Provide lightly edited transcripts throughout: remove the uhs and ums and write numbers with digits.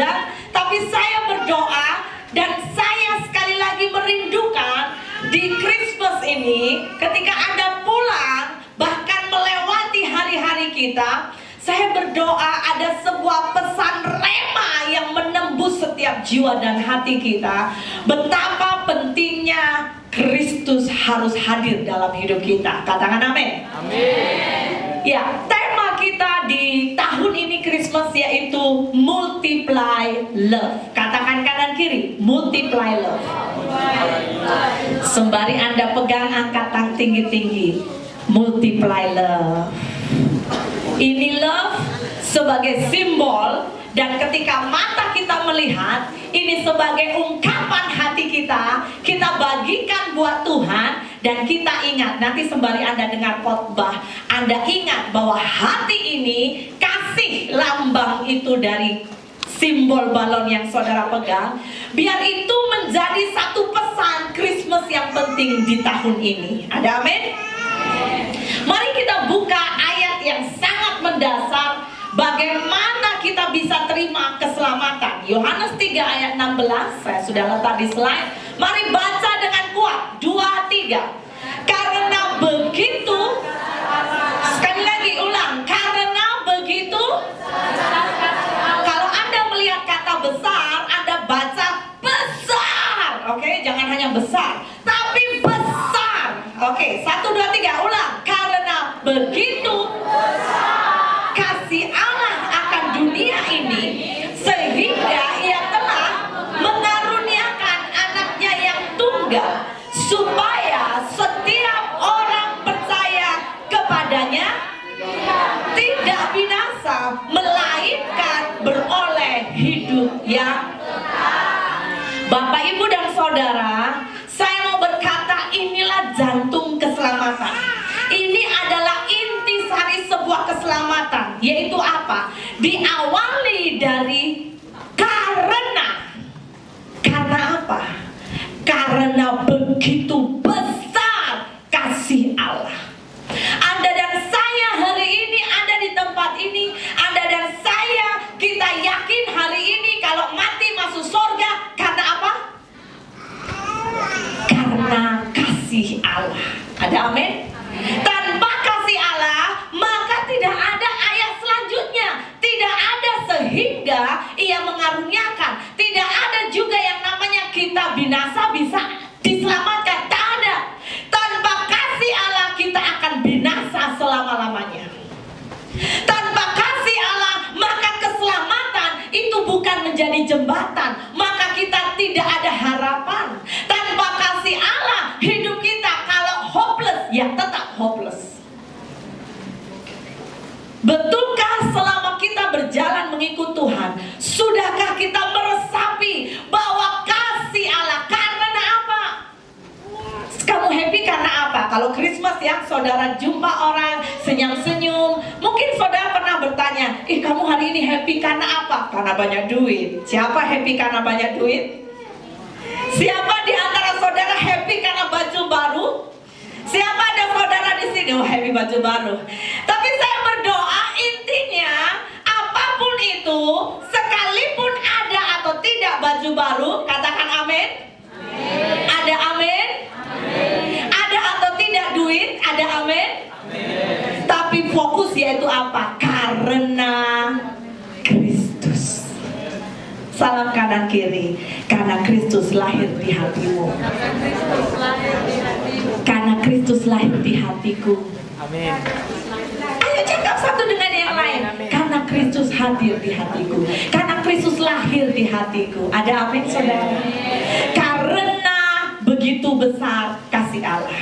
tunggal. Tapi saya berdoa dan saya sekali lagi merindukan di Christmas ini, ketika Anda pulang, bahkan melewati hari-hari kita, saya berdoa ada sebuah pesan rema yang menembus setiap jiwa dan hati kita. Betapa pentingnya Kristus harus hadir dalam hidup kita. Katakan amin. Amin. Ya, tema kita di tahun ini Christmas yaitu multiply love. Katakan kanan kiri, multiply love. Sembari Anda pegang, angkat tangan tinggi-tinggi. Multiply love. Ini love sebagai simbol, dan ketika mata kita melihat, ini sebagai ungkapan hati kita bagikan buat Tuhan. Dan kita ingat, nanti sembari Anda dengar khotbah, Anda ingat bahwa hati ini, kasih lambang itu dari simbol balon yang saudara pegang. Biar itu menjadi satu pesan Christmas yang penting di tahun ini. Ada amin? Mari kita buka ayat yang sangat mendasar, bagaimana kita bisa terima keselamatan. Yohanes 3 ayat 16, saya sudah letak di slide. Mari baca dengan kuat, 2, 3. Karena begitu, sekali lagi ulang, karena begitu. Kalau Anda melihat kata besar, Anda baca besar. Oke, jangan hanya besar, tapi besar. Oke, 1, 2, 3, ulang. Karena begitu kasih Allah akan dunia ini, sehingga Ia telah mengaruniakan anaknya yang tunggal, supaya setiap orang percaya kepadanya tidak binasa, melainkan beroleh hidup yang Bapak, Ibu, dan Saudara, saya mau berkata, inilah jantung keselamatan. Ini adalah intisari sebuah keselamatan, yaitu apa? Diawali dari karena apa? Karena begitu besar kasih Allah. Anda dan saya hari ini ada di tempat ini, Anda dan saya, kita yakin hari ini kalau mati masuk surga. Karena apa? Karena kasih Allah. Ada amin? Tanpa kasih Allah, maka tidak ada ayat selanjutnya. Tidak ada sehingga Ia mengaruniakan. Tidak ada juga yang namanya kita binasa bisa diselamatkan. Tak ada. Tanpa kasih Allah, kita akan binasa selama-lamanya. Tanpa kasih Allah, maka keselamatan itu bukan menjadi jembatan, maka kita tidak ada harapan. Tanpa kasih Allah, hidup kita kalau hopeless, ya tetap hopeless. Betulkah selama kita berjalan mengikut Tuhan, sudahkah kita meresapi bahwa kasih Allah karena apa? Kamu happy karena apa? Kalau Christmas ya, saudara jumpa orang senyum-senyum. Mungkin saudara pernah bertanya, kamu hari ini happy karena apa? Karena banyak duit. Siapa happy karena banyak duit? Siapa di antara saudara happy karena baju baru? Siapa ada saudara di sini? Oh, happy baju baru. Tapi saya berdoa, intinya apapun itu, sekalipun ada atau tidak baju baru, katakan amin. Ada amin. Ada atau tidak duit, ada amin. Tapi fokus yaitu apa? Karena Kristus. Salam kanan kiri. Karena Kristus lahir di hatimu. Karena Kristus lahir di hatiku. Amin. Ayo cakap satu dengan yang lain. Karena Kristus hadir di hatiku. Karena Kristus lahir di hatiku. Ada amin, saudara? Karena begitu besar kasih Allah.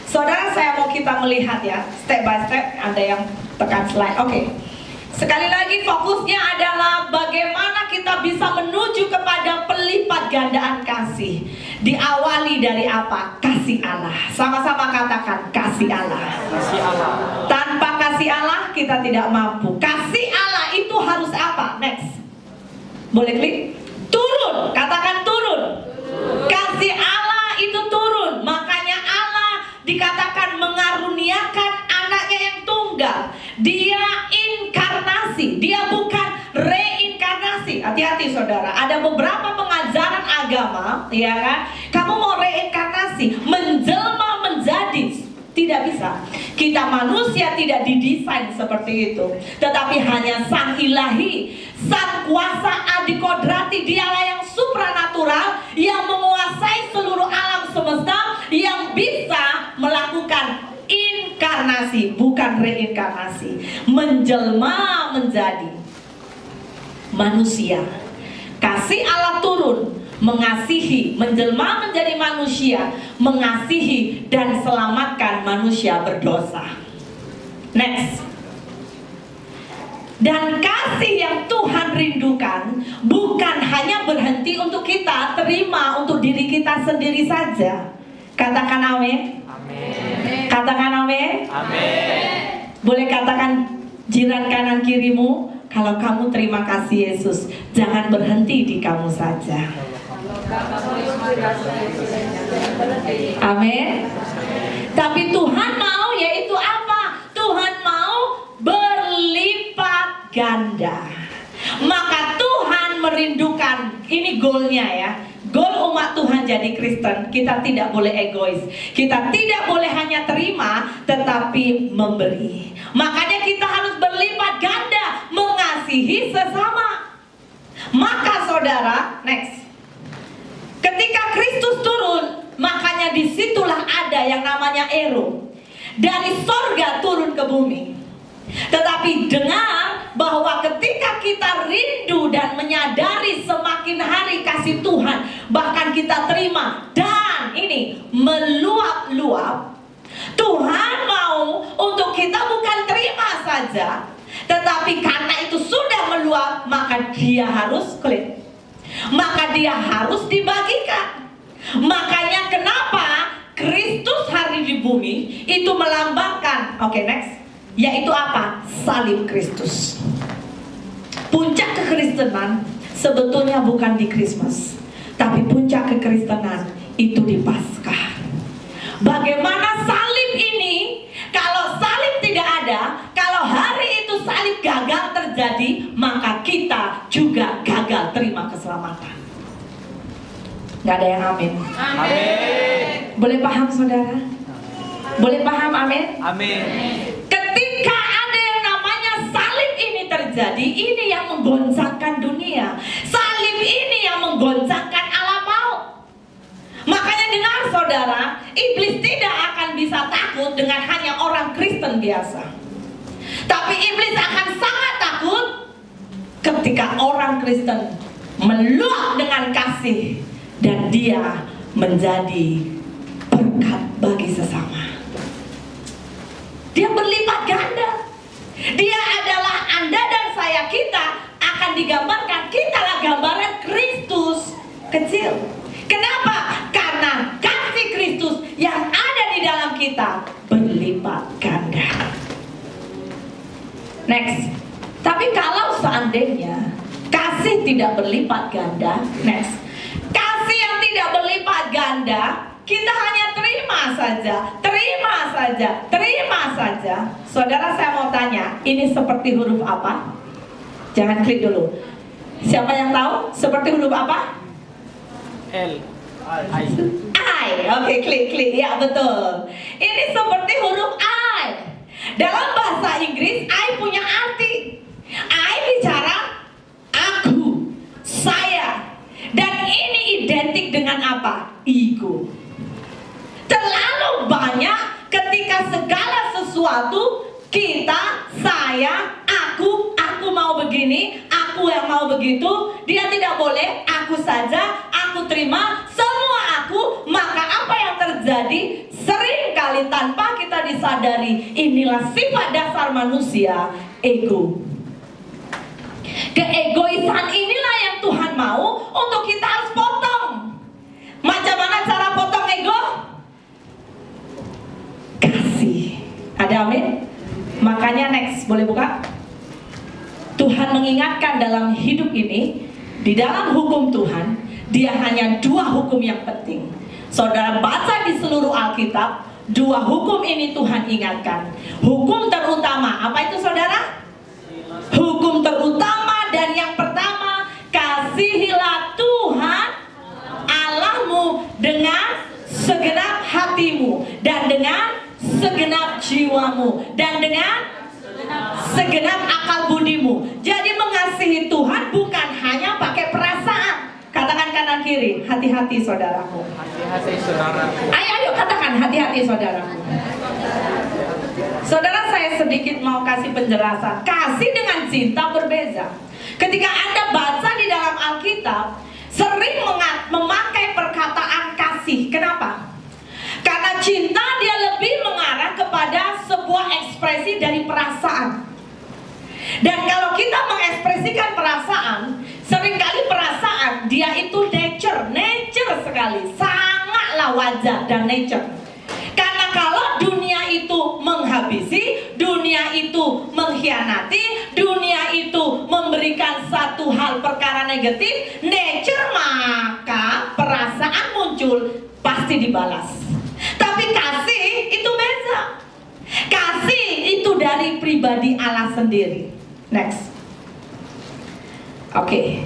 Saudara, saya mau kita melihat ya, step by step. Ada yang tekan slide. Oke. Sekali lagi fokusnya adalah bagaimana kita bisa menuju kepada pelipat gandaan kasih. Diawali dari apa? Kasih Allah. Sama-sama katakan kasih Allah. Kasih Allah. Tanpa kasih Allah kita tidak mampu. Kasih Allah itu harus apa? Next. Boleh klik? Turun. Katakan turun. Kasih Allah itu turun. Makanya Allah dikatakan mengaruniakan anaknya yang tunggal. Dia inkarnasi. Dia bukan reinkarnasi. Hati-hati saudara, ada beberapa pengajaran agama, ya kan? Kamu mau reinkarnasi, menjelma menjadi, tidak bisa. Kita manusia tidak didesain seperti itu, tetapi hanya Sang Ilahi, Sang Kuasa Adikodrati, Dialah yang supranatural, yang menguasai seluruh alam semesta, yang bisa melakukan inkarnasi, bukan reinkarnasi, menjelma menjadi manusia. Kasih Allah turun, mengasihi, menjelma menjadi manusia, mengasihi dan selamatkan manusia berdosa. Next. Dan kasih yang Tuhan rindukan bukan hanya berhenti untuk kita terima untuk diri kita sendiri saja. Katakan amin. Amin. Katakan amin. Amin. Boleh katakan jiran kanan kirimu, kalau kamu terima kasih Yesus, jangan berhenti di kamu saja. Amin. Tapi Tuhan mau, yaitu apa? Tuhan mau berlipat ganda. Maka Tuhan merindukan, ini goalnya ya, goal umat Tuhan jadi Kristen. Kita tidak boleh egois, kita tidak boleh hanya terima, tetapi memberi. Makanya kita harus berlipat ganda, mengasihi sesama. Maka saudara, next, ketika Kristus turun, makanya disitulah ada yang namanya Ero, dari sorga turun ke bumi. Tetapi dengar bahwa ketika kita rindu dan menyadari semakin hari kasih Tuhan, bahkan kita terima dan ini meluap-luap, Tuhan mau untuk kita bukan terima saja, tetapi karena itu sudah meluap, maka dia harus klik, maka dia harus dibagikan. Makanya kenapa Kristus hari di bumi itu melambangkan, oke, next, yaitu apa? Salib Kristus. Puncak kekristenan sebetulnya bukan di Christmas, tapi puncak kekristenan itu di Paskah. Bagaimana salib ini, kalau salib tidak ada, kalau hari itu salib gagal terjadi, maka kita juga gagal terima keselamatan. Gak ada yang amin. Amin. Boleh paham saudara? Boleh paham amin? Amin. Ketika ada yang namanya salib ini terjadi, ini yang menggoncangkan dunia. Salib ini yang menggoncangkan alam maut. Makanya dengar saudara, iblis tidak akan bisa takut dengan hanya orang Kristen biasa. Tapi iblis akan sangat takut ketika orang Kristen meluap dengan kasih dan dia menjadi berkat bagi sesama. Dia berlipat ganda. Dia adalah Anda dan saya, kita akan digambarkan, kitalah gambaran Kristus kecil. Kenapa? Karena kasih Kristus yang ada di dalam kita berlipat ganda. Next. Tapi kalau seandainya kasih tidak berlipat ganda, next, kasih yang tidak berlipat ganda, kita hanya terima saja, terima saja, terima saja. Saudara, saya mau tanya, ini seperti huruf apa? Jangan klik dulu. Siapa yang tahu seperti huruf apa? L. I. Oke, klik. Ya, betul. Ini seperti huruf I. Dalam bahasa Inggris, I punya arti. I bicara aku, saya. Dan ini identik dengan apa? Ego. Terlalu banyak ketika segala sesuatu kita, saya, aku mau begini, aku yang mau begitu, dia tidak boleh, aku saja, aku terima, semua aku. Maka apa yang terjadi? Seringkali tanpa kita disadari, inilah sifat dasar manusia, ego. Keegoisan inilah yang Tuhan mau untuk kita harus potong. Macam mana cara potong ego? Kasih. Ada amin? Makanya next, boleh buka? Tuhan mengingatkan dalam hidup ini, di dalam hukum Tuhan, dia hanya dua hukum yang penting. Saudara baca di seluruh Alkitab, dua hukum ini Tuhan ingatkan. Hukum terutama, apa itu saudara? Hukum terutama dan yang pertama, kasih kasihilah Tuhan Allahmu dengan segenap hatimu dan dengan segenap jiwamu dan dengan segenap akal budimu. Jadi mengasihi Tuhan bukan hanya pakai perasaan. Katakan kanan kiri, hati-hati saudaraku. Hati-hati saudaraku. Ayo katakan hati-hati saudaraku. Saudara, saya sedikit mau kasih penjelasan. Kasih dengan cinta berbeda. Ketika Anda baca di dalam Alkitab, sering memakai perkataan kasih. Kenapa? Karena cinta dia lebih mengarah kepada sebuah ekspresi dari perasaan. Dan kalau kita mengekspresikan perasaan, seringkali perasaan dia itu nature sekali, sangatlah wajar dan nature. Karena kalau dunia itu menghabisi, dunia itu mengkhianati, dunia itu memberikan satu hal perkara negatif, nature, maka perasaan muncul pasti dibalas. Tapi kasih itu beda. Kasih itu dari pribadi Allah sendiri. Next. Oke.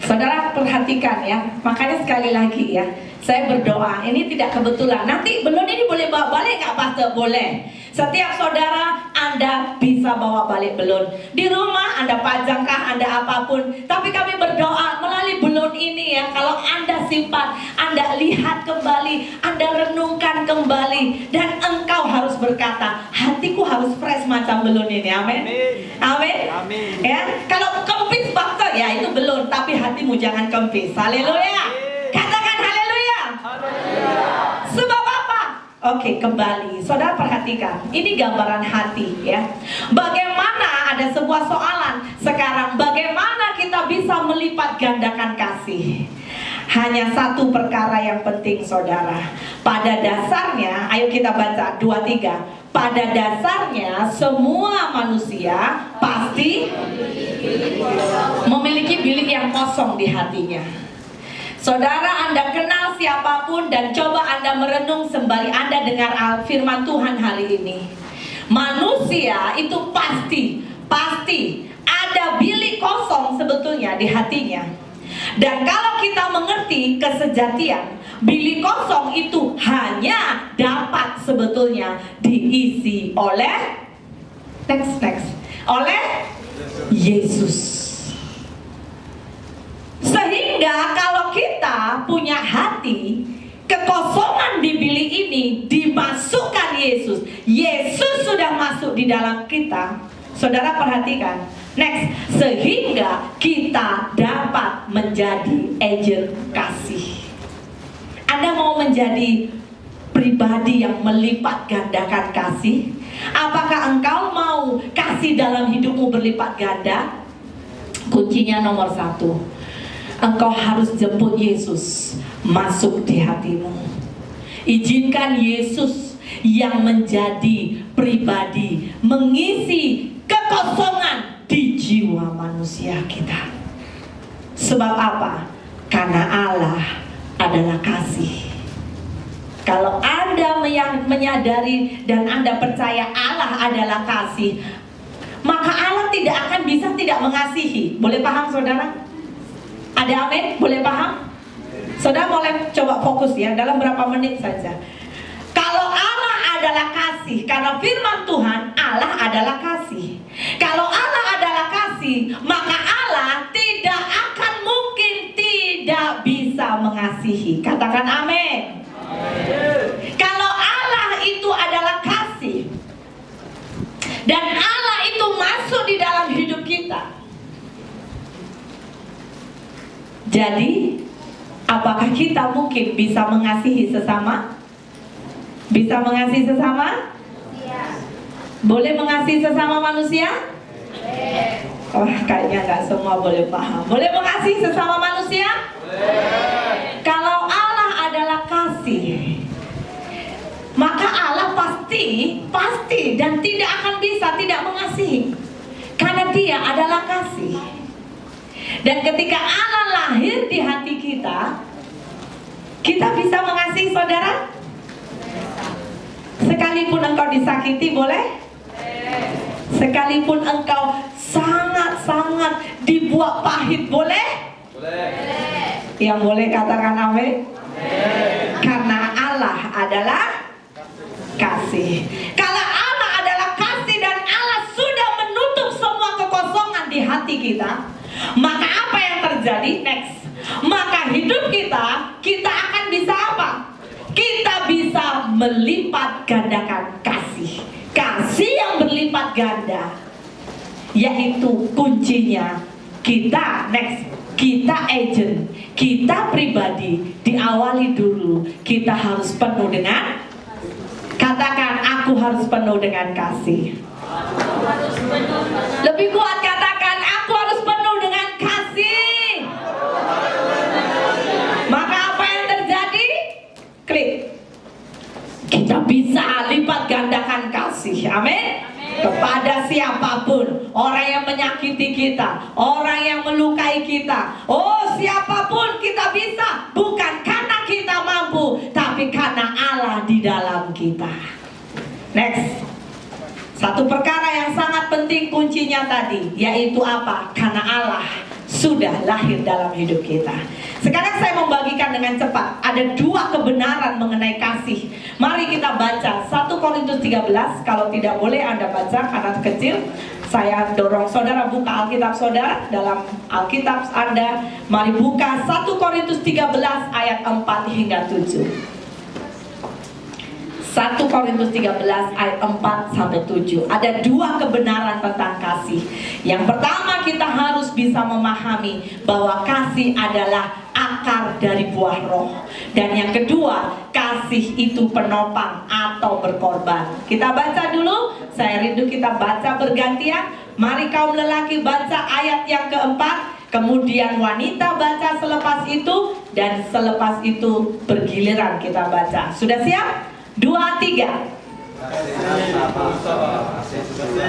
Saudara perhatikan ya. Makanya sekali lagi ya, saya berdoa, ini tidak kebetulan. Nanti belum ini boleh bawa balik nggak pastor? Boleh. Setiap saudara Anda bisa bawa balik belon. Di rumah Anda pajangkah, Anda apapun. Tapi kami berdoa melalui belon ini ya. Kalau Anda simpan, Anda lihat kembali, Anda renungkan kembali, dan engkau harus berkata, hatiku harus fresh macam belon ini. Amin. Amin. Amin. Ya. Kalau kempis fakta ya itu belon, tapi hatimu jangan kempis. Haleluya. Katakan haleluya. Sebab apa? Oke, kembali. Saudara perhatikan, ini gambaran hati ya. Bagaimana ada sebuah soalan sekarang, bagaimana kita bisa melipat gandakan kasih? Hanya satu perkara yang penting saudara. Pada dasarnya, ayo kita baca 2-3. Pada dasarnya semua manusia pasti memiliki bilik yang kosong di hatinya. Saudara, Anda kenal siapapun dan coba Anda merenung sembari Anda dengar firman Tuhan hari ini. Manusia itu pasti ada bilik kosong sebetulnya di hatinya. Dan kalau kita mengerti kesejatian, bilik kosong itu hanya dapat sebetulnya diisi oleh oleh Yesus. Sehingga kalau kita punya hati, kekosongan di bilik ini dimasukkan Yesus. Yesus sudah masuk di dalam kita. Saudara perhatikan. Next, sehingga kita dapat menjadi agent kasih. Anda mau menjadi pribadi yang melipat gandakan kasih? Apakah engkau mau kasih dalam hidupmu berlipat ganda? Kuncinya nomor 1. Engkau harus jemput Yesus masuk di hatimu. Izinkan Yesus yang menjadi pribadi mengisi kekosongan di jiwa manusia kita. Sebab apa? Karena Allah adalah kasih. Kalau Anda menyadari dan Anda percaya Allah adalah kasih, maka Allah tidak akan bisa tidak mengasihi. Boleh paham saudara? Ada amin? Boleh paham? Saudara boleh coba fokus ya dalam berapa menit saja. Kalau Allah adalah kasih, karena firman Tuhan Allah adalah kasih. Kalau Allah adalah kasih, maka Allah tidak akan mungkin tidak bisa mengasihi. Katakan amin. Kalau Allah itu adalah kasih dan Allah itu masuk di dalam hidup kita, jadi apakah kita mungkin bisa mengasihi sesama? Bisa mengasihi sesama? Boleh mengasihi sesama manusia? Oh, kayaknya nggak semua boleh paham. Boleh mengasihi sesama manusia? Kalau Allah adalah kasih, maka Allah pasti dan tidak akan bisa tidak mengasihi, karena Dia adalah kasih. Dan ketika Allah lahir di hati kita, kita bisa mengasihi saudara? Sekalipun engkau disakiti boleh? Sekalipun engkau sangat-sangat dibuat pahit. Boleh? Boleh. Yang boleh katakan amin. Karena Allah adalah kasih. Kalau Allah adalah kasih dan Allah sudah menutup semua kekosongan di hati kita, maka apa yang terjadi? Next. Maka hidup kita akan bisa apa? Kita bisa melipat gandakan kasih. Kasih yang berlipat ganda, yaitu kuncinya kita. Next. Kita agent, kita pribadi, diawali dulu. Kita harus penuh dengan, katakan, aku harus penuh dengan kasih. Lebih kuat, katakan, aku harus penuh dengan kasih. Maka apa yang terjadi? Klik. Kita bisa lipat gandakan kasih. Amin. Kepada siapapun, orang yang menyakiti kita, orang yang melukai kita, oh siapapun kita bisa, bukan karena kita mampu, tapi karena Allah di dalam kita. Next. Satu perkara yang sangat penting kuncinya tadi, yaitu apa? Karena Allah sudah lahir dalam hidup kita. Sekarang saya membagikan dengan cepat. Ada dua kebenaran mengenai kasih. Mari kita baca 1 Korintus 13. Kalau tidak boleh Anda baca karena kecil, saya dorong saudara buka Alkitab saudara. Dalam Alkitab Anda, mari buka 1 Korintus 13 ayat 4 hingga 7. 1 Korintus 13 ayat 4 sampai 7. Ada dua kebenaran tentang kasih. Yang pertama, kita harus bisa memahami bahwa kasih adalah akar dari buah roh. Dan yang kedua, kasih itu penopang atau berkorban. Kita baca dulu. Saya rindu kita baca bergantian. Mari kaum lelaki baca ayat yang keempat, kemudian wanita baca selepas itu, dan selepas itu bergiliran kita baca. Sudah siap? 2, 3.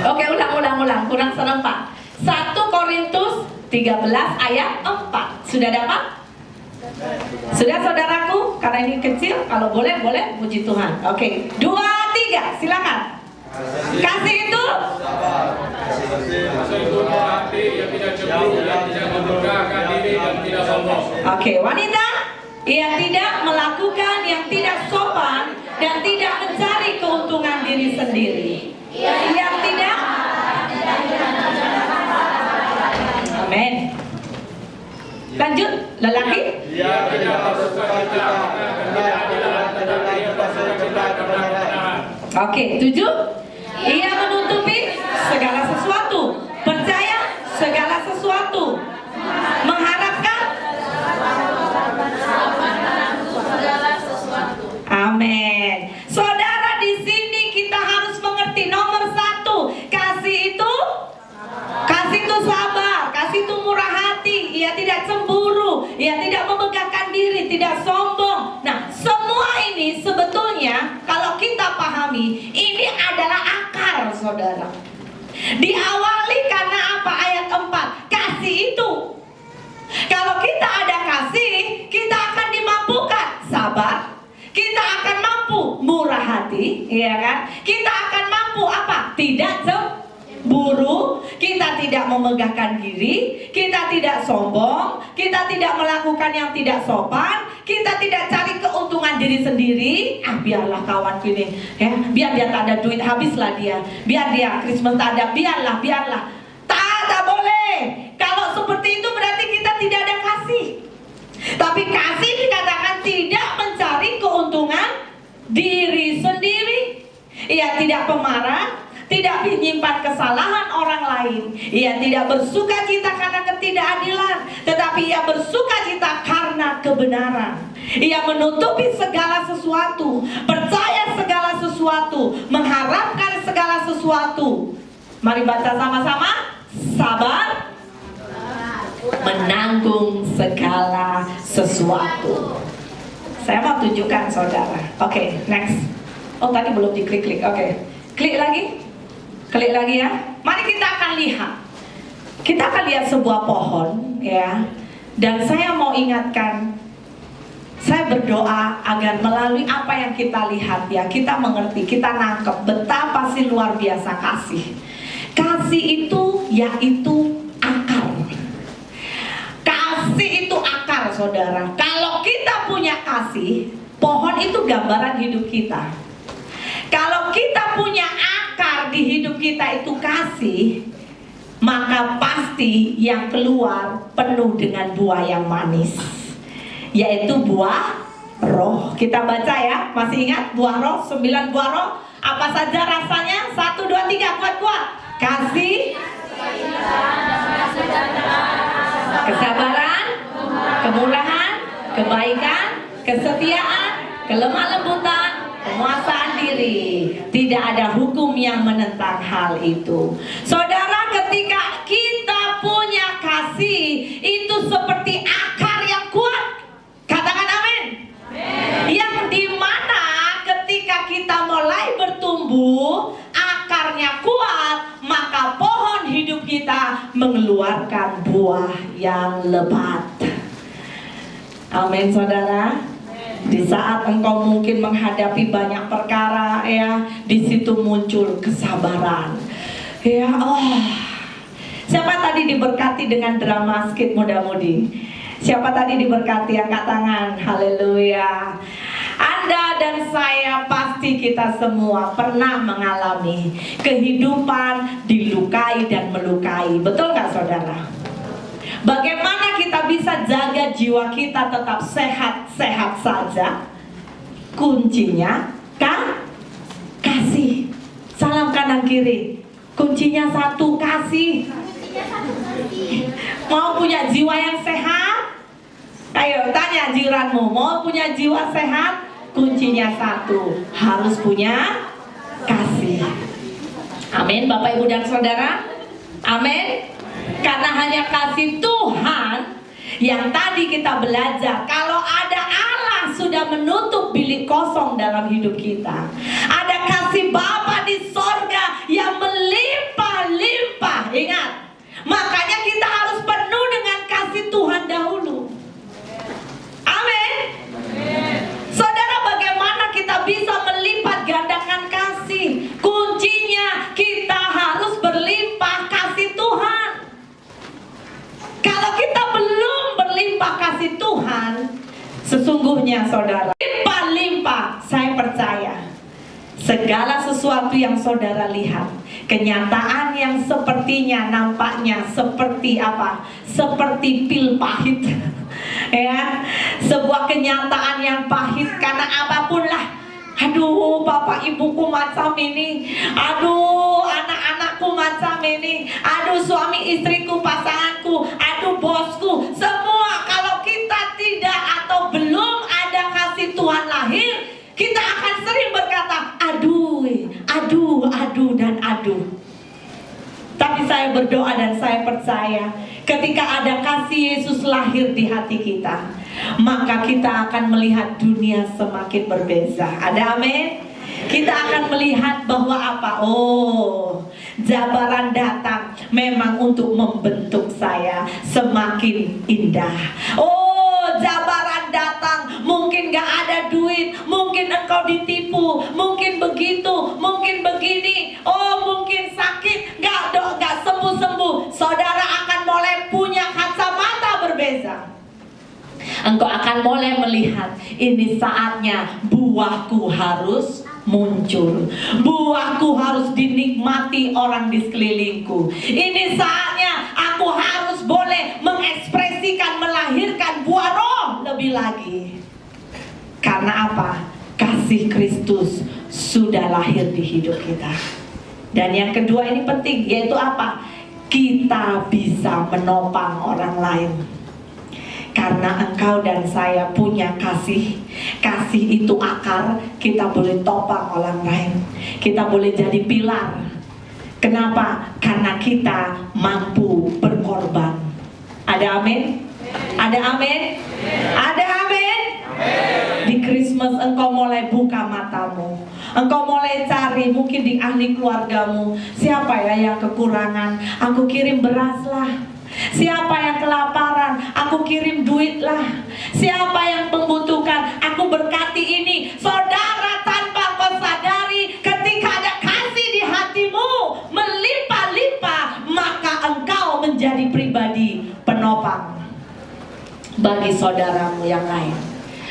Oke, ulang, kurang serempak. 1 Korintus 13 ayat 4. Sudah dapat? Sudah saudaraku? Karena ini kecil, kalau boleh, puji Tuhan. Oke, 2, 3, silakan. Kasih itu Oke, wanita, ia tidak melakukan yang tidak sopan dan tidak mencari keuntungan diri sendiri. Yang tidak. Amin. Lanjut, lelaki. Oke, 7. Ia menutupi segala sesuatu, percaya segala sesuatu, mengharapkan. Amin. Saudara, di sini kita harus mengerti nomor 1, kasih itu sabar, kasih itu murah hati, ia tidak cemburu, ia tidak memegahkan diri, tidak sombong. Nah, semua ini sebetulnya kalau kita pahami, ini adalah akar, saudara. Diawali karena apa? Ayat 4, kasih itu. Kalau kita ada kasih, kita akan dimampukan sabar. Kita akan mampu murah hati, ya kan? Kita akan mampu apa? Tidak cemburu, kita tidak memegahkan diri, kita tidak sombong, kita tidak melakukan yang tidak sopan, kita tidak cari keuntungan diri sendiri. Biarlah kawan ini, ya, biar dia tak ada duit, habislah dia. Biar dia Christmas tak ada, biarlah. Tak boleh. Kalau seperti itu berarti kita tidak ada kasih. Tapi kasih dikatakan tidak mencari keuntungan diri sendiri. Ia tidak pemarah, tidak menyimpan kesalahan orang lain. Ia tidak bersuka cita karena ketidakadilan, tetapi ia bersuka cita karena kebenaran. Ia menutupi segala sesuatu, percaya segala sesuatu, mengharapkan segala sesuatu. Mari baca sama-sama. Sabar, menanggung segala sesuatu. Saya mau tunjukkan saudara. Oke, next. Oh, tadi belum diklik. Oke. Klik lagi ya. Mari kita akan lihat. Kita akan lihat sebuah pohon, ya. Dan saya mau ingatkan, saya berdoa agar melalui apa yang kita lihat, ya, kita mengerti, kita nangkep betapa sih luar biasa kasih. Kasih itu yaitu akar. Kasih itu akar, saudara. Kalau kita punya kasih, pohon itu gambaran hidup kita. Kalau kita punya akar di hidup kita itu kasih, maka pasti yang keluar penuh dengan buah yang manis, yaitu buah roh. Kita baca ya, masih ingat buah roh, 9 buah roh. Apa saja rasanya? 1, 2, 3, kuat-kuat. Kasih, kesabaran, kemurahan, kebaikan, kesetiaan, kelemah lembutan, penguasaan diri. Tidak ada hukum yang menentang hal itu. Saudara, ketika kita punya kasih, itu seperti akar yang kuat. Katakan amin. Yang dimana ketika kita mulai bertumbuh, akarnya kuat, maka pohon hidup kita mengeluarkan buah yang lebat. Amin, saudara. Di saat engkau mungkin menghadapi banyak perkara, ya, di situ muncul kesabaran. Ya, siapa tadi diberkati dengan drama skit muda-mudi? Siapa tadi diberkati? Angkat tangan. Haleluya. Anda dan saya, pasti kita semua pernah mengalami kehidupan dilukai dan melukai. Betul gak, saudara? Bagaimana kita bisa jaga jiwa kita tetap sehat-sehat saja? Kuncinya kan kasih. Salam kanan kiri. Kuncinya satu, kasih. Mau punya jiwa yang sehat? Ayo tanya jiranmu, mau punya jiwa sehat? Kuncinya satu, harus punya kasih. Amin, Bapak, Ibu, dan Saudara. Amin. Karena hanya kasih Tuhan yang tadi kita belajar. Kalau ada Allah sudah menutup bilik kosong dalam hidup kita. Ada kasih Bapa di sorga yang melimpah-limpah. Ingat, makanya kita harus penuh dengan kasih Tuhan dahulu. Amin. Saudara, bagaimana kita bisa melipat gandakan kasih? Kuncinya kita harus berlimpah kasih Tuhan. Kalau kita belum berlimpah kasih Tuhan, sesungguhnya saudara, limpah-limpah, saya percaya segala sesuatu yang saudara lihat, kenyataan yang sepertinya nampaknya seperti apa? Seperti pil pahit. Ya, sebuah kenyataan yang pahit karena apapun lah. Aduh, bapak ibuku macam ini. Aduh, anak-anakku macam ini. Aduh, suami istriku, pasanganku. Aduh, bosku. Semua kalau kita tidak atau belum ada kasih Tuhan lahir, kita akan sering berkata, aduh, dan aduh. Tapi saya berdoa dan saya percaya, ketika ada kasih Yesus lahir di hati kita, maka kita akan melihat dunia semakin berbeza. Ada amin? Kita akan melihat bahwa apa? Oh, jabaran datang memang untuk membentuk saya semakin indah. Oh, jabaran datang, mungkin gak ada duit, mungkin engkau ditipu, mungkin begitu, mungkin begini. Oh, mungkin sakit, gak sembuh-sembuh. Saudara akan mulai punya kacamata berbeza. Engkau akan mulai melihat, ini saatnya buahku harus muncul. Buahku harus dinikmati orang di sekelilingku. Ini saatnya aku harus boleh mengekspresikan, melahirkan buah roh lebih lagi. Karena apa? Kasih Kristus sudah lahir di hidup kita. Dan yang kedua ini penting, yaitu apa? Kita bisa menopang orang lain. Karena engkau dan saya punya kasih. Kasih itu akar, kita boleh topang orang lain. Kita boleh jadi pilar. Kenapa? Karena kita mampu berkorban. Ada amin? Ada amin? Ada amin? Di Christmas engkau mulai buka matamu. Engkau mulai cari, mungkin di ahli keluargamu, siapa ya yang kekurangan? Aku kirim beras lah. Siapa yang kelaparan? Aku kirim duit lah. Siapa yang membutuhkan? Aku berkati ini. Saudara, tanpa kau sadari, ketika ada kasih di hatimu melimpah-limpah, maka bagi saudaramu yang lain.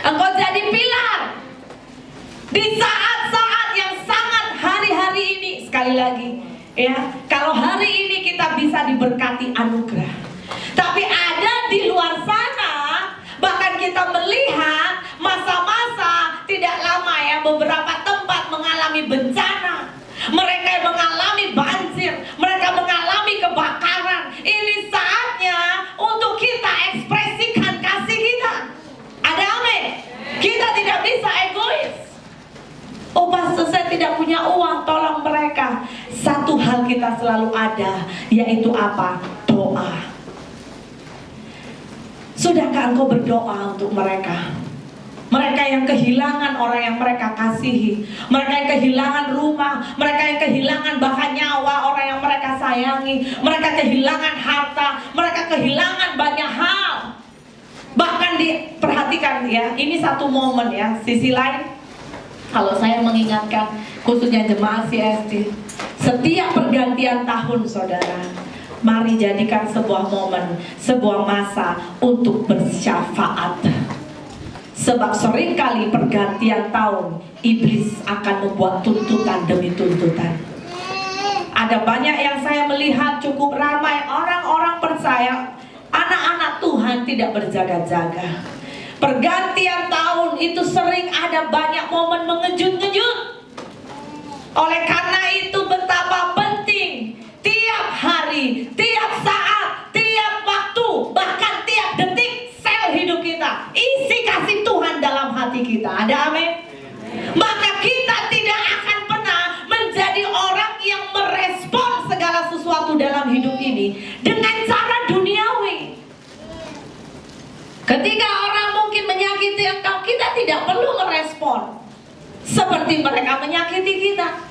Engkau jadi pilar di saat-saat yang sangat hari-hari ini. Sekali lagi ya, kalau hari ini kita bisa diberkati anugerah, tapi ada di luar sana, bahkan kita melihat masa-masa tidak lama ya, beberapa tempat mengalami bencana, mereka mengalami banjir, mereka mengalami kebakaran. Ini saatnya untuk kita ekspresikan kasih kita. Ada amin? Kita tidak bisa egois. Oh pastor, saya tidak punya uang, tolong mereka. Satu hal kita selalu ada, yaitu apa? Doa. Sudahkah engkau berdoa untuk mereka? Mereka yang kehilangan orang yang mereka kasihi, mereka yang kehilangan rumah, mereka yang kehilangan bahkan nyawa orang yang mereka sayangi, mereka kehilangan harta, mereka kehilangan banyak hal. Bahkan diperhatikan ya, ini satu momen ya. Sisi lain, kalau saya mengingatkan khususnya jemaat CSD, setiap pergantian tahun saudara, mari jadikan sebuah momen, sebuah masa untuk bersyafaat. Sebab seringkali pergantian tahun, iblis akan membuat tuntutan demi tuntutan. Ada banyak yang saya melihat cukup ramai orang-orang percaya, anak-anak Tuhan tidak berjaga-jaga. Pergantian tahun itu sering ada banyak momen mengejut-ngejut. Oleh karena itu betapa penting tiap hari, tiap saat, tiap waktu, bahkan tiap detik sel hidup kita isi kasih Tuhan dalam hati kita. Ada amin? Maka kita tidak akan pernah menjadi orang yang merespon segala sesuatu dalam hidup ini dengan cara duniawi. Ketika orang mungkin menyakiti engkau, kita tidak perlu merespon seperti mereka menyakiti kita.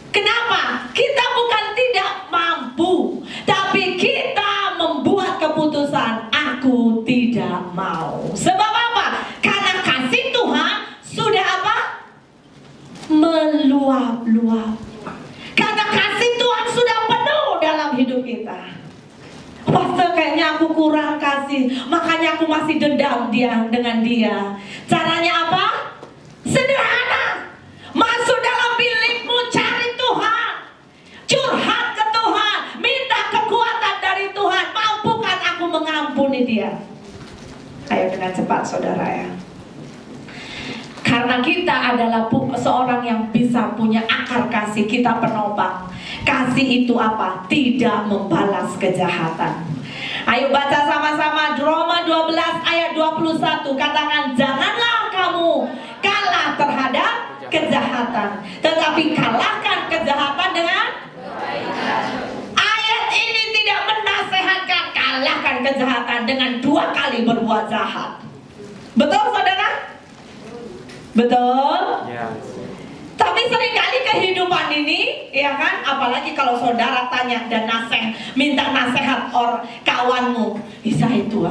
Kenapa? Kita bukan tidak mampu, tapi kita membuat keputusan, aku tidak mau. Sebab apa? Karena kasih Tuhan sudah apa? Meluap-luap. Karena kasih Tuhan sudah penuh dalam hidup kita. Pastor, kayaknya aku kurang kasih, makanya aku masih dendam dengan dia. Caranya apa? Sederhana. Masuk dalam bilikmu, cari Tuhan, curhat ke Tuhan, minta kekuatan dari Tuhan. Mampukan aku mengampuni dia? Ayo dengan cepat saudara ya. Karena kita adalah seorang yang bisa punya akar kasih, kita penopang. Kasih itu apa? Tidak membalas kejahatan. Ayo baca sama-sama Roma 12 ayat 21. Katakan, janganlah kamu kalah terhadap kejahatan, tetapi kalahkan kejahatan dengan kebaikan. Ayat ini tidak menasehatkan kalahkan kejahatan dengan 2 kali berbuat jahat. Betul saudara? Betul? Ya. Tapi seringkali kehidupan ini, ya kan, apalagi kalau saudara tanya dan minta nasihat kawanmu, bisa itu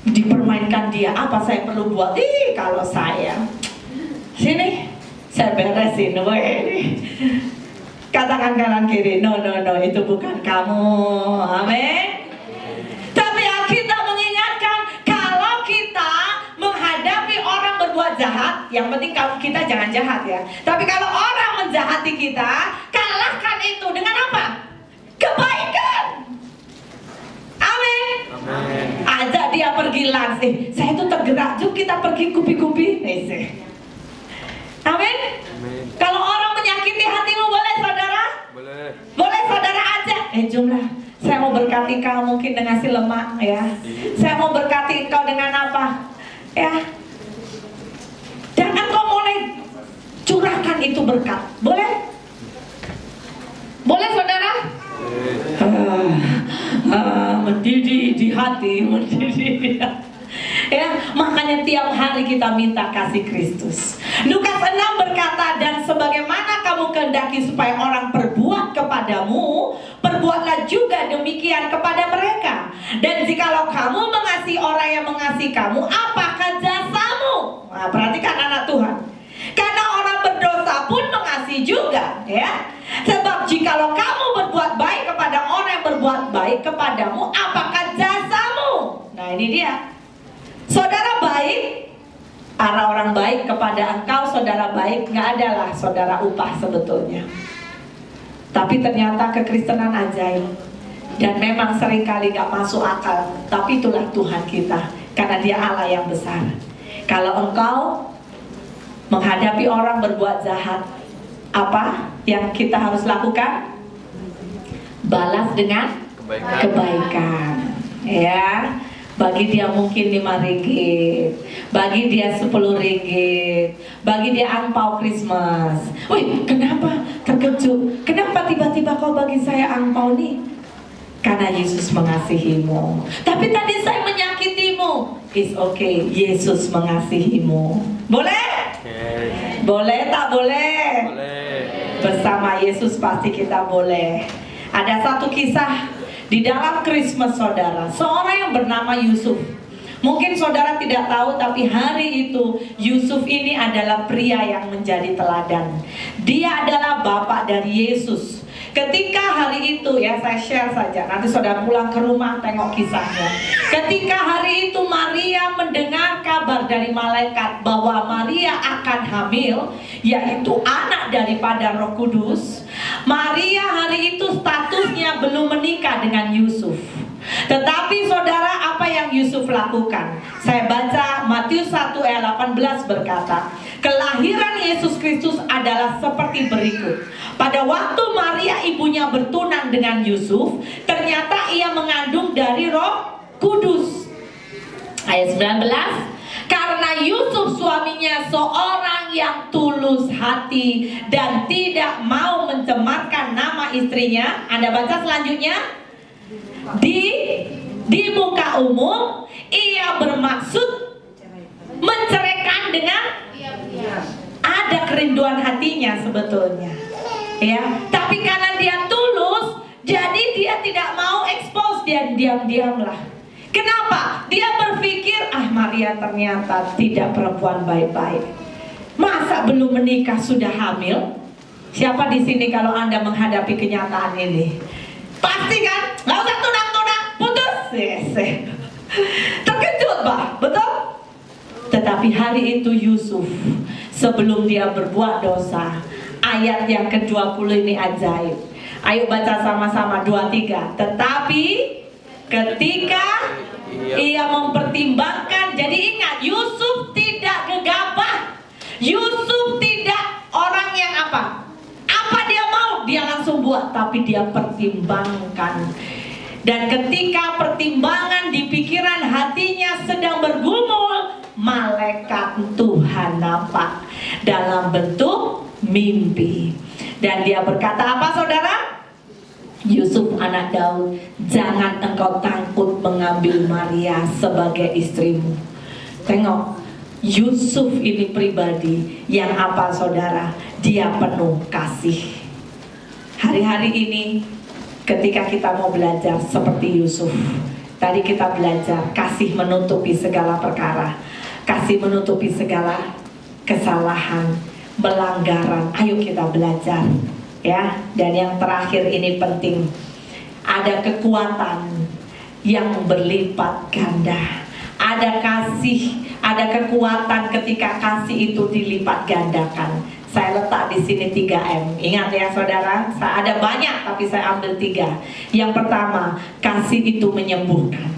dipermainkan dia, apa saya perlu buat? Kalau saya sini, saya beresin, katakan kanan kiri, no, itu bukan kamu, amin. Tapi kita mengingatkan, kalau kita menghadapi orang berbuat jahat, yang penting kalau kita jangan jahat ya. Tapi kalau orang menjahati kita, kalahkan itu dengan apa? Kebaikan. Amin. Ajak dia pergi lunch. Saya itu tergerak juga kita pergi kupi-kupi. Amin. Kalau orang menyakiti hatimu, boleh saudara? Boleh. Boleh saudara ajak. Jumlah. Saya mau berkati kau mungkin dengan si lemak ya. Saya mau berkati kau dengan apa? Ya. Dan engkau mulai curahkan itu berkat. Boleh? Boleh saudara? Mendidih di hati, mendidih. Ya, makanya tiap hari kita minta kasih Kristus. Lukas 6 berkata, dan sebagaimana kamu kehendaki supaya orang berbuat kepadamu, perbuatlah juga demikian kepada mereka. Dan jikalau kamu mengasihi orang yang mengasihi kamu, apakah jasamu? Nah, perhatikan anak Tuhan. Karena orang berdosa pun mengasihi juga, ya. Sebab jikalau kamu berbuat baik kepada orang yang berbuat baik kepadamu, apakah jasamu? Nah ini dia. arah orang baik kepada engkau, saudara baik, nggak adalah saudara upah sebetulnya. Tapi ternyata kekristenan ajaib. Dan memang seringkali gak masuk akal. Tapi itulah Tuhan kita, karena Dia Allah yang besar. Kalau engkau menghadapi orang berbuat jahat, apa yang kita harus lakukan? Balas dengan kebaikan. Ya, bagi dia mungkin 5 ringgit, bagi dia 10 ringgit, bagi dia angpau Christmas. Wih, kenapa terkejut? Kenapa tiba-tiba kau bagi saya angpau nih? Karena Yesus mengasihimu. Tapi tadi saya menyakitimu. It's okay, Yesus mengasihimu. Boleh? Yes. Boleh tak boleh? Boleh. Bersama Yesus pasti kita boleh. Ada satu kisah di dalam Christmas, saudara. Seorang yang bernama Yusuf. Mungkin saudara tidak tahu, tapi hari itu Yusuf ini adalah pria yang menjadi teladan. Dia adalah bapak dari Yesus. Ketika hari itu, ya saya share saja, nanti saudara pulang ke rumah tengok kisahnya. Ketika hari itu Maria mendengar kabar dari malaikat bahwa Maria akan hamil, yaitu anak daripada Roh Kudus. Maria hari itu statusnya belum menikah dengan Yusuf. Tetapi saudara, apa yang Yusuf lakukan? Saya baca Matius 1 ayat 18 berkata, kelahiran Yesus Kristus adalah seperti berikut. Pada waktu Maria ibunya bertunang dengan Yusuf, ternyata ia mengandung dari Roh Kudus. Ayat 19, karena Yusuf suaminya seorang yang tulus hati dan tidak mau mencemarkan nama istrinya. Anda baca selanjutnya. Di muka umum ia bermaksud menceraikan dengan ada kerinduan hatinya sebetulnya, ya. Tapi karena dia tulus, jadi dia tidak mau expose, dia diam-diam lah. Kenapa? Dia berpikir, Maria ternyata tidak perempuan baik-baik. Masa belum menikah sudah hamil? Siapa di sini kalau Anda menghadapi kenyataan ini? Pasti kan? Nggak usah tunang-tunang, putus. Terkejut, Pak, betul? Tetapi hari itu Yusuf, sebelum dia berbuat dosa, ayat yang ke-20 ini ajaib. Ayo baca sama-sama 23. Tetapi ketika ia mempertimbangkan, jadi ingat, Yusuf tidak gegabah. Yusuf tidak orang yang apa dia mau, dia langsung buat. Tapi dia pertimbangkan. Dan ketika pertimbangan di pikiran hatinya sedang bergumul, malaikat Tuhan nampak dalam bentuk mimpi. Dan dia berkata apa, saudara? Yusuf anak Daud, jangan engkau takut mengambil Maria sebagai istrimu. Tengok, Yusuf ini pribadi yang apa, saudara? Dia penuh kasih. Hari-hari ini ketika kita mau belajar seperti Yusuf, tadi kita belajar kasih menutupi segala perkara, kasih menutupi segala kesalahan, pelanggaran. Ayo kita belajar, ya. Dan yang terakhir ini penting, ada kekuatan yang berlipat ganda. Ada kasih, ada kekuatan ketika kasih itu dilipat gandakan. Saya letak di sini 3M. Ingat ya saudara, saya ada banyak tapi saya ambil 3. Yang pertama, kasih itu menyembuhkan.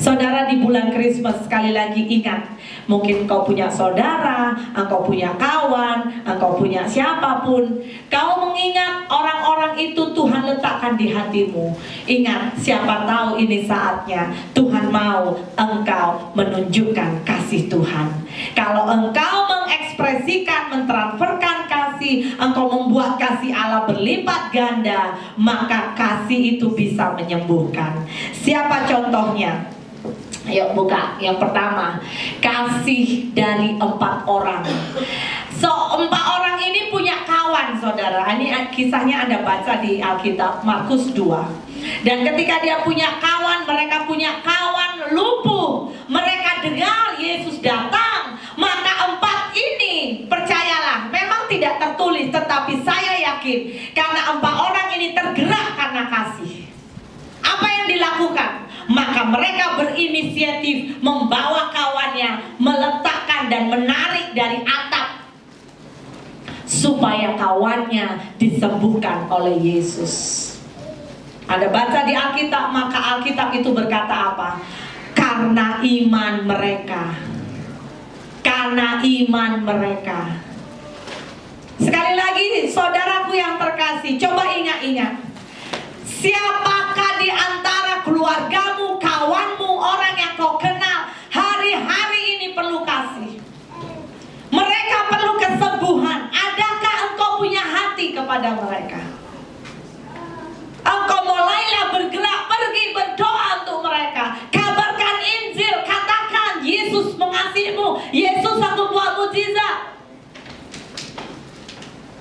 Saudara, di bulan Christmas sekali lagi ingat, mungkin kau punya saudara, engkau punya kawan, engkau punya siapapun, kau mengingat orang-orang itu Tuhan letakkan di hatimu. Ingat, siapa tahu ini saatnya Tuhan mau engkau menunjukkan kasih Tuhan. Kalau engkau mengekspresikan, mentransferkan kasih, engkau membuat kasih Allah berlipat ganda, maka kasih itu bisa menyembuhkan. Siapa contohnya? Ayo buka. Yang pertama, kasih dari 4 orang. 4 orang ini punya kawan, saudara. Ini kisahnya Anda baca di Alkitab Markus 2. Dan ketika dia punya kawan, mereka punya kawan lumpuh. Mereka dengar Yesus datang. Maka 4 ini, percayalah, memang tidak tertulis, tetapi saya yakin karena 4 orang ini tergerak karena kasih. Apa yang dilakukan? Maka mereka berinisiatif membawa kawannya, meletakkan dan menarik dari atap supaya kawannya disembuhkan oleh Yesus. Ada baca di Alkitab, maka Alkitab itu berkata apa? Karena iman mereka. Karena iman mereka. Sekali lagi, saudaraku yang terkasih, coba ingat-ingat. Siapakah di antara keluargamu, kawanmu, orang yang kau kenal hari-hari ini perlu kasih? Mereka perlu kesembuhan. Adakah engkau punya hati kepada mereka? Engkau mulailah bergerak, pergi berdoa untuk mereka. Kabarkan Injil, katakan Yesus mengasihimu, Yesus sanggup buat mukjizat.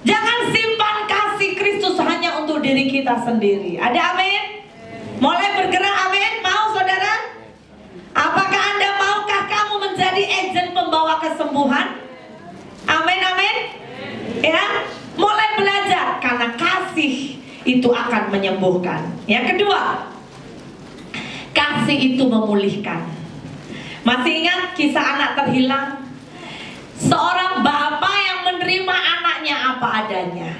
Jangan simpan kasih Kristus hanya untuk diri kita sendiri. Ada amin? Mulai bergerak, amin? Mau saudara? Apakah Anda maukah kamu menjadi agen pembawa kesembuhan? Amin, amin. Ya, mulai belajar karena kasih itu akan menyembuhkan. Yang kedua, kasih itu memulihkan. Masih ingat kisah anak terhilang? Seorang bapak yang menerima anaknya apa adanya.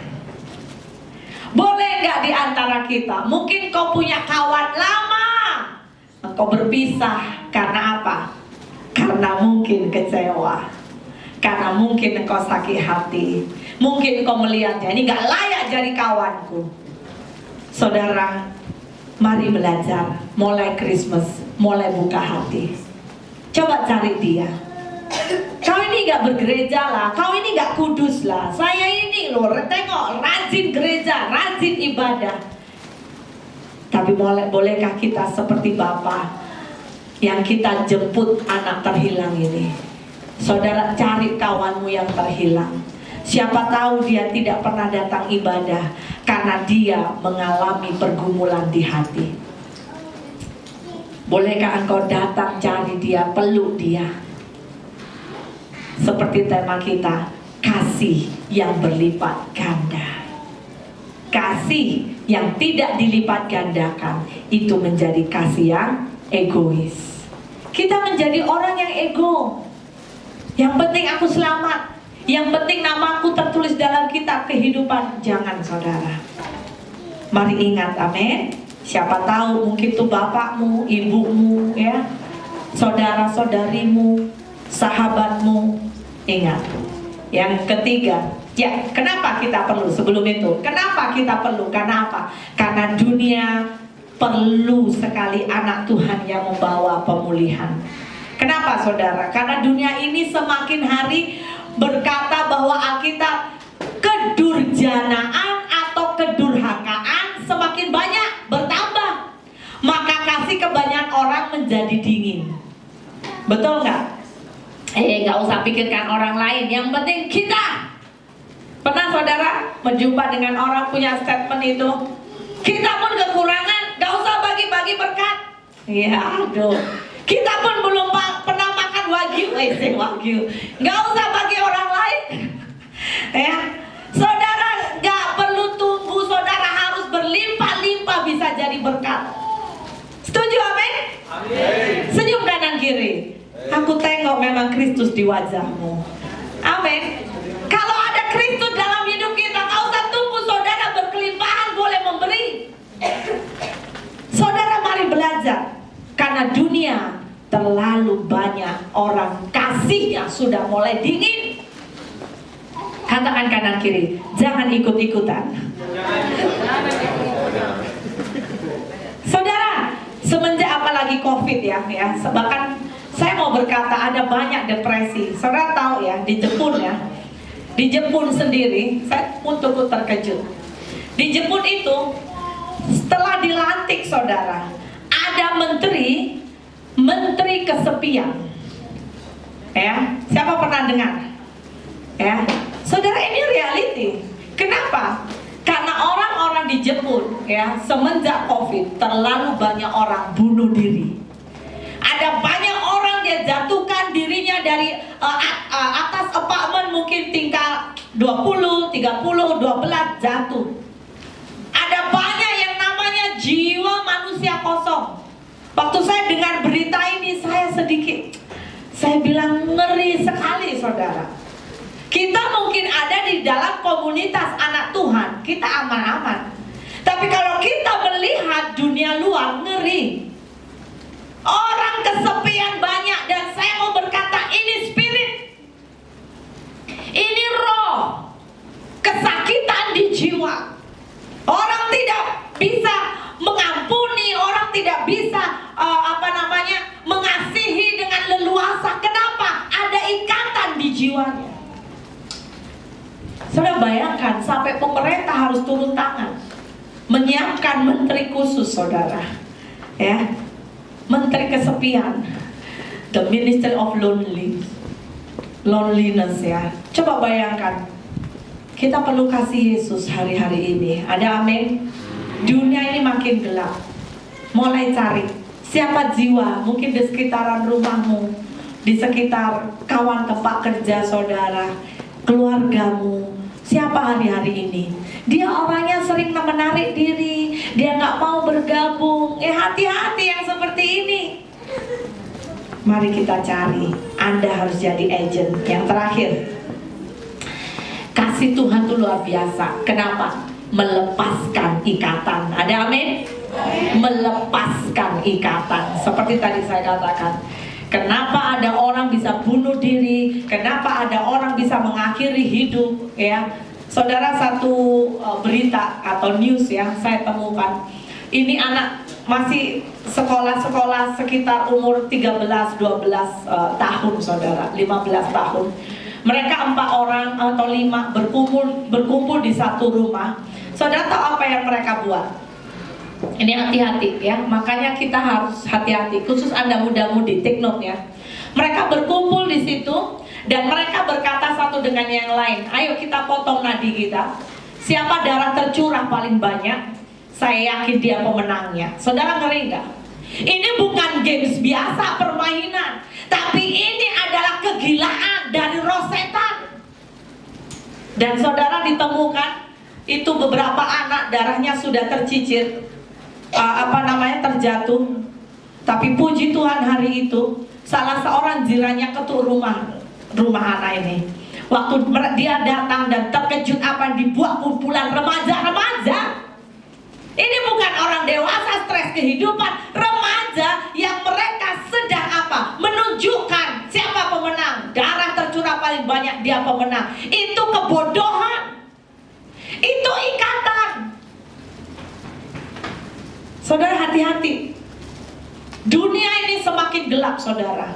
Boleh nggak di antara kita? Mungkin kau punya kawan lama, engkau berpisah karena apa? Karena mungkin kecewa. Karena mungkin engkau sakit hati. Mungkin engkau melihatnya, ini gak layak jadi kawanku. Saudara, mari belajar. Mulai Christmas, mulai buka hati. Coba cari dia. Kau ini gak bergereja lah, kau ini gak kudus lah. Saya ini loh, tengok, rajin gereja, rajin ibadah. Tapi bolehkah kita seperti Bapa yang kita jemput anak terhilang ini? Saudara, cari kawanmu yang terhilang. Siapa tahu dia tidak pernah datang ibadah karena dia mengalami pergumulan di hati. Bolehkah engkau datang cari dia, peluk dia? Seperti tema kita, kasih yang berlipat ganda. Kasih yang tidak dilipat gandakan itu menjadi kasih yang egois. Kita menjadi orang yang ego. Yang penting aku selamat, yang penting namaku tertulis dalam kitab kehidupan. Jangan saudara. Mari ingat, amin. Siapa tahu mungkin itu bapakmu, ibumu, ya, saudara-saudarimu, sahabatmu. Ingat. Yang ketiga, ya, kenapa kita perlu sebelum itu? Kenapa kita perlu? Karena apa? Karena dunia perlu sekali anak Tuhan yang membawa pemulihan. Kenapa saudara? Karena dunia ini semakin hari berkata bahwa Alkitab kedurjanaan atau kedurhakaan semakin banyak bertambah. Maka kasih kebanyakan orang menjadi dingin. Betul nggak? Nggak usah pikirkan orang lain, yang penting kita. Pernah saudara berjumpa dengan orang punya statement itu, kita pun kekurangan, nggak usah bagi-bagi berkat. Ya aduh, kita pun belum pernah makan wagyu, wagyu, nggak usah bagi orang lain. Ya, saudara nggak perlu tunggu, saudara harus berlimpah-limpah bisa jadi berkat. Setuju, amin? Amin. Senyum kanan kiri. Aku tengok memang Kristus di wajahmu. Amin. Kalau ada Kristus dalam hidup kita, nggak usah tunggu saudara berkelimpahan boleh memberi. Saudara mari belajar. Karena dunia terlalu banyak orang kasihnya sudah mulai dingin. Katakan kanan kiri, jangan ikut-ikutan. Saudara, semenjak apalagi COVID ya, bahkan saya mau berkata ada banyak depresi. Saudara tahu ya, di Jepun ya, di Jepun sendiri, saya pun cukup terkejut. Di Jepun itu, setelah dilantik saudara, ada menteri kesepian. Ya, siapa pernah dengar? Ya, saudara, ini reality. Kenapa? Karena orang-orang di Jepun ya, semenjak COVID terlalu banyak orang bunuh diri. Ada banyak orang dia jatuhkan dirinya dari atas apartemen mungkin tingkat 20, 30, 12 jatuh. Ada banyak yang namanya jiwa manusia kosong. Waktu saya dengar berita ini saya Saya bilang ngeri sekali saudara. Kita mungkin ada di dalam komunitas anak Tuhan, kita aman-aman. Tapi kalau kita melihat dunia luar, ngeri. Orang kesepian banyak, dan saya mau berkata ini spirit. Ini roh kesakitan di jiwa. Orang tidak bisa mengampuni, orang tidak bisa mengasihi dengan leluasa. Kenapa? Ada ikatan di jiwanya. Saudara bayangkan sampai pemerintah harus turun tangan menyiapkan menteri khusus saudara, ya, menteri kesepian, the Ministry of Loneliness ya. Coba bayangkan, kita perlu kasih Yesus hari-hari ini. Ada amin? Dunia ini makin gelap. Mulai cari siapa jiwa, mungkin di sekitaran rumahmu, di sekitar kawan tempat kerja saudara, keluargamu. Siapa hari-hari ini? Dia orangnya sering menarik diri, dia nggak mau bergabung. Hati-hati yang seperti ini. Mari kita cari. Anda harus jadi agent. Yang terakhir, kasih Tuhan itu luar biasa. Kenapa? Melepaskan ikatan. Ada amin? Melepaskan ikatan. Seperti tadi saya katakan, kenapa ada orang bisa bunuh diri, kenapa ada orang bisa mengakhiri hidup, ya. Saudara, satu berita atau news yang saya temukan, ini anak masih sekolah-sekolah sekitar umur 13-12 tahun saudara, 15 tahun. Mereka 4 orang atau 5 berkumpul di satu rumah. Saudara tahu apa yang mereka buat? Ini hati-hati ya, makanya kita harus hati-hati, khusus Anda muda-mudi, take note ya. Mereka berkumpul di situ dan mereka berkata satu dengan yang lain, ayo kita potong nadi kita. Siapa darah tercurah paling banyak, saya yakin dia pemenangnya. Saudara ngeri nggak? Ini bukan games biasa, permainan, tapi ini adalah kegilaan dari roh setan. Dan saudara ditemukan itu beberapa anak darahnya sudah tercicir, terjatuh. Tapi puji Tuhan hari itu salah seorang jirannya ketuk rumah anak ini. Waktu dia datang dan terkejut apa dibuat kumpulan remaja-remaja. Ini bukan orang dewasa stres kehidupan, remaja yang mereka sedang menunjukkan siapa pemenang. Darah tercurah paling banyak, dia pemenang. Itu kebodohan. Itu ikatan. Saudara hati-hati. Dunia ini semakin gelap saudara.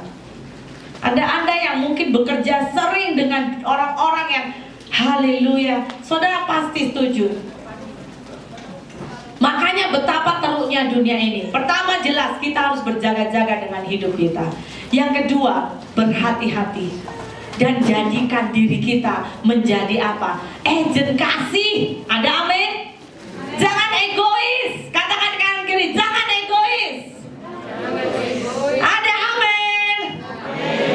Ada Anda yang mungkin bekerja sering dengan orang-orang yang haleluya. Saudara pasti setuju. Makanya betapa teruknya dunia ini. Pertama jelas kita harus berjaga-jaga dengan hidup kita. Yang kedua, berhati-hati. Dan jadikan diri kita menjadi agent kasih. Ada amin? Jangan egois. Katakan kanan kiri, jangan egois. Ada amin?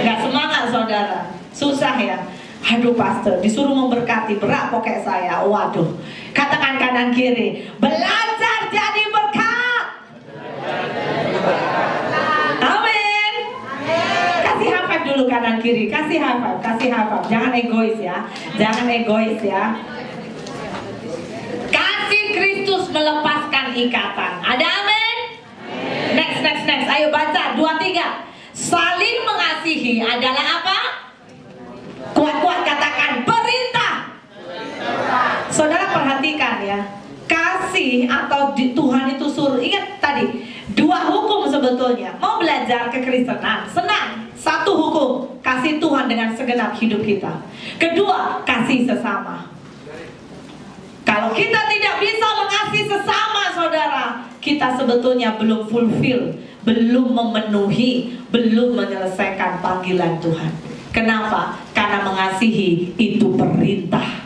Gak semangat saudara. Susah ya. Aduh pastor, disuruh memberkati, berat pokok saya. Waduh. Katakan kanan kiri, belajar jadi berkat. Amin. Kasih high five dulu kanan kiri. Kasih high five, kasih high five. Jangan egois ya. Jangan egois ya. Kasih Kristus melepaskan ikatan. Ada amin? Next. Ayo baca 2-3. Saling mengasihi adalah apa? Kuat-kuat katakan perintah. Saudara perhatikan ya. Kasih atau Tuhan itu suruh. Ingat tadi 2 hukum sebetulnya. Mau belajar kekristenan senang. 1 hukum, kasih Tuhan dengan segenap hidup kita. Kedua, kasih sesama. Kalau kita tidak bisa mengasihi sesama saudara, kita sebetulnya belum fulfill, belum memenuhi, belum menyelesaikan panggilan Tuhan. Kenapa? Karena mengasihi itu perintah.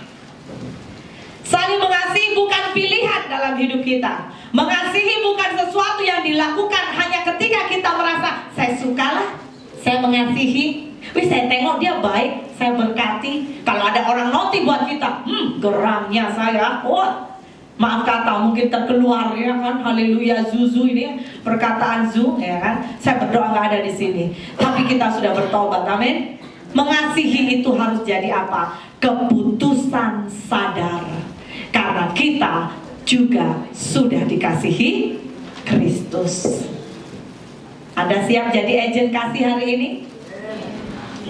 Saling mengasihi bukan pilihan dalam hidup kita. Mengasihi bukan sesuatu yang dilakukan hanya ketika kita merasa saya sukalah, saya mengasihi. Wih, saya tengok dia baik, saya berkati. Kalau ada orang noti buat kita, geramnya saya, wah, Maaf kata mungkin terkeluar ya kan, haleluya Zuzu ini perkataan Zu ya kan. Saya berdoa nggak ada di sini, tapi kita sudah bertobat, amin. Mengasihi itu harus jadi apa? Keputusan sadar, karena kita juga sudah dikasihi Kristus. Anda siap jadi agen kasih hari ini?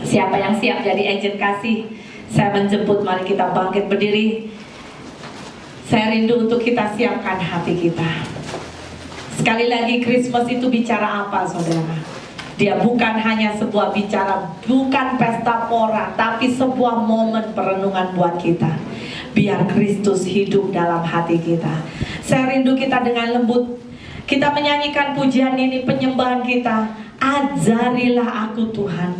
Siapa yang siap jadi agen kasih? Saya menjemput, mari kita bangkit berdiri. Saya rindu untuk kita siapkan hati kita. Sekali lagi, Christmas itu bicara apa, saudara? Dia bukan hanya sebuah bicara, bukan pesta pora, tapi sebuah momen perenungan buat kita. Biar Kristus hidup dalam hati kita. Saya rindu kita dengan lembut, kita menyanyikan pujian ini, penyembahan kita. Ajarilah aku Tuhan,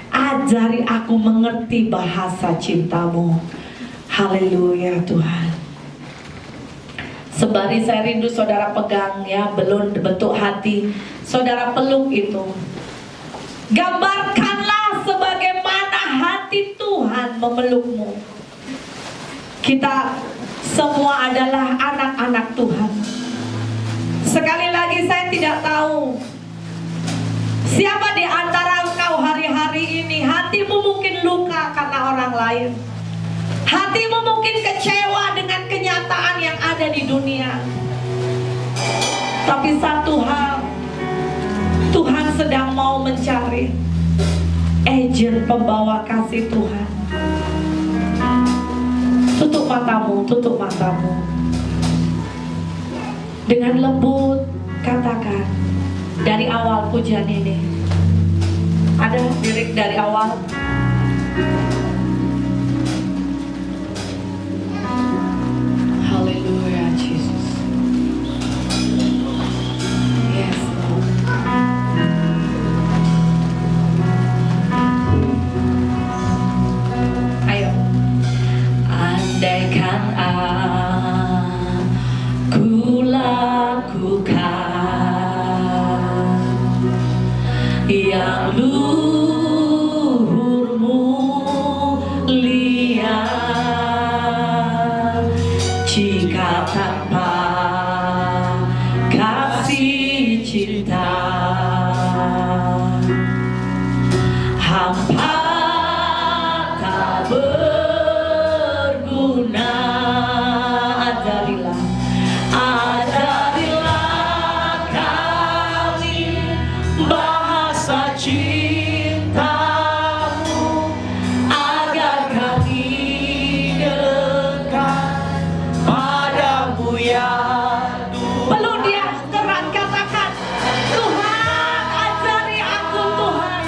ajari aku mengerti bahasa cintamu. Haleluya Tuhan. Sembari saya rindu saudara pegang ya, belum bentuk hati, saudara peluk itu. Gambarkanlah sebagaimana hati Tuhan memelukmu. Kita semua adalah anak-anak Tuhan. Sekali lagi saya tidak tahu siapa di antara engkau hari-hari ini hatimu mungkin luka karena orang lain. Hatimu mungkin kecewa dengan kenyataan yang ada di dunia. Tapi satu hal, Tuhan sedang mau mencari agen pembawa kasih Tuhan. Tutup matamu, tutup matamu. Dengan lembut katakan dari awal pujian ini. Ada lirik dari awal. Hallelujah, Jesus. Yes, Lord. Ayo. Andaikan aku lakukan yang luhur mulia, jika tanpa kasih cinta hampa tak berguna. Ajarilah, ajarilah kami bahasa cintamu, agar kami dekat padamu ya Tuhan. Peluk dia keras, katakan, Tuhan ajari aku Tuhan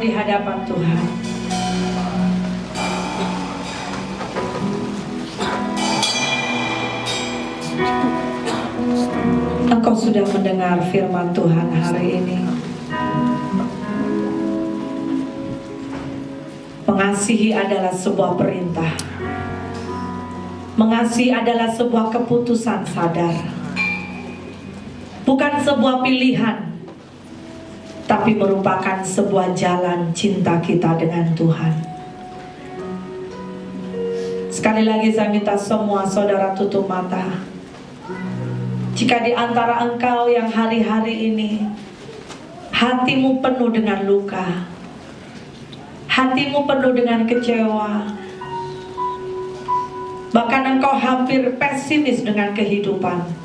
di hadapan Tuhan. Engkau sudah mendengar firman Tuhan hari ini. Mengasihi adalah sebuah perintah. Mengasihi adalah sebuah keputusan sadar. Bukan sebuah pilihan, tapi merupakan sebuah jalan cinta kita dengan Tuhan. Sekali lagi saya minta semua saudara tutup mata. Jika di antara engkau yang hari-hari ini hatimu penuh dengan luka, hatimu penuh dengan kecewa, bahkan engkau hampir pesimis dengan kehidupan.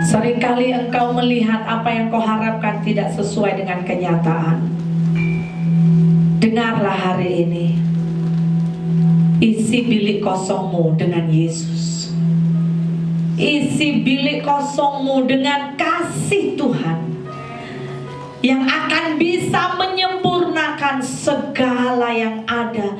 Seringkali engkau melihat apa yang kau harapkan tidak sesuai dengan kenyataan. Dengarlah hari ini. Isi bilik kosongmu dengan Yesus. Isi bilik kosongmu dengan kasih Tuhan yang akan bisa menyempurnakan segala yang ada